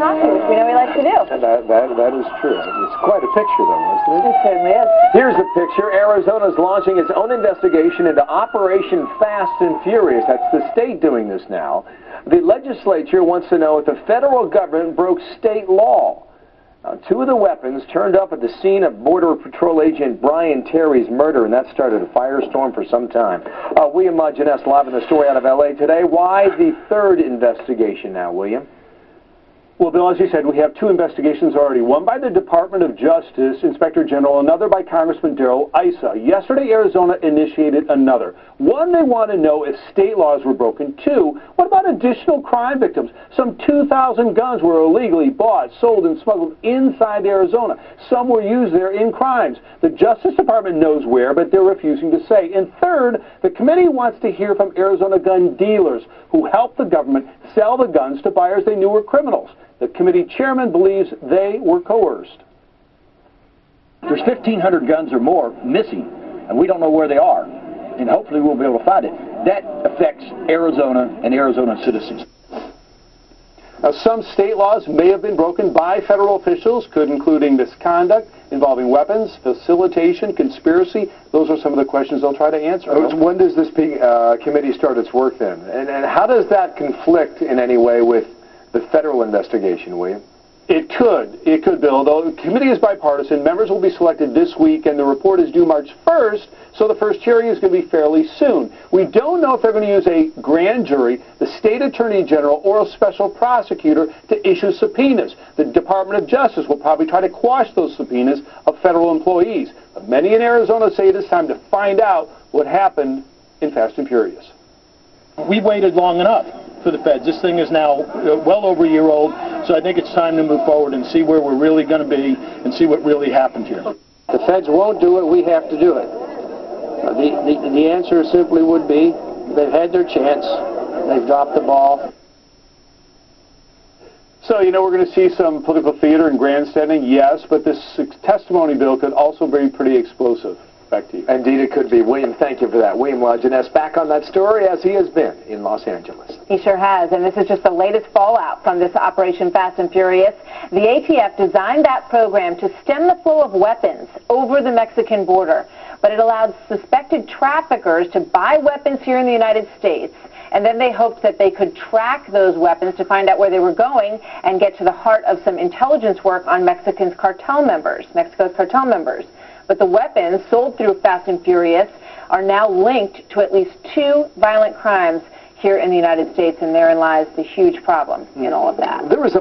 coffee, which we know he likes to do. That is true. It's quite a picture, though, isn't it? It certainly is. Here's the picture. Arizona's launching its own investigation into Operation Fast and Furious. That's the state doing this now. The legislature wants to know if the federal government broke state law. Two of the weapons turned up at the scene of Border Patrol agent Brian Terry's murder, and that started a firestorm for some time. William Jeunesse live in the story out of L.A. today. Why the third investigation now, William? Well, Bill, as you said, we have two investigations already. One by the Department of Justice Inspector General, another by Congressman Darrell Issa. Yesterday, Arizona initiated another. One, they want to know if state laws were broken. Two, what about additional crime victims? Some 2,000 guns were illegally bought, sold, and smuggled inside Arizona. Some were used there in crimes. The Justice Department knows where, but they're refusing to say. And third, the committee wants to hear from Arizona gun dealers who helped the government sell the guns to buyers they knew were criminals. The committee chairman believes they were coerced. There's 1,500 guns or more missing, and we don't know where they are. And hopefully we'll be able to find it. That affects Arizona and Arizona citizens. Now, some state laws may have been broken by federal officials, including misconduct involving weapons, facilitation, conspiracy. Those are some of the questions they'll try to answer. When does this committee start its work then? And how does that conflict in any way with the federal investigation, William? It could, Bill. Though the committee is bipartisan, members will be selected this week, and the report is due March 1st, so the first hearing is going to be fairly soon. We don't know if they're going to use a grand jury, the state attorney general, or a special prosecutor to issue subpoenas. The Department of Justice will probably try to quash those subpoenas of federal employees. But many in Arizona say it is time to find out what happened in Fast and Furious. We waited long enough for the feds. This thing is now well over a year old, so I think it's time to move forward and see where we're really going to be and see what really happened here. The feds won't do it, we have to do it. The answer simply would be they've had their chance, they've dropped the ball. So, you know, we're going to see some political theater and grandstanding, yes, but this testimony, Bill, could also be pretty explosive. Back to you. Indeed, it could be. William, thank you for that. William Jeunesse back on that story as he has been in Los Angeles. He sure has, and this is just the latest fallout from this Operation Fast and Furious. The ATF designed that program to stem the flow of weapons over the Mexican border, but it allowed suspected traffickers to buy weapons here in the United States, and then they hoped that they could track those weapons to find out where they were going and get to the heart of some intelligence work on Mexico's cartel members. But the weapons sold through Fast and Furious are now linked to at least 2 violent crimes here in the United States, and therein lies the huge problem in all of that. There was a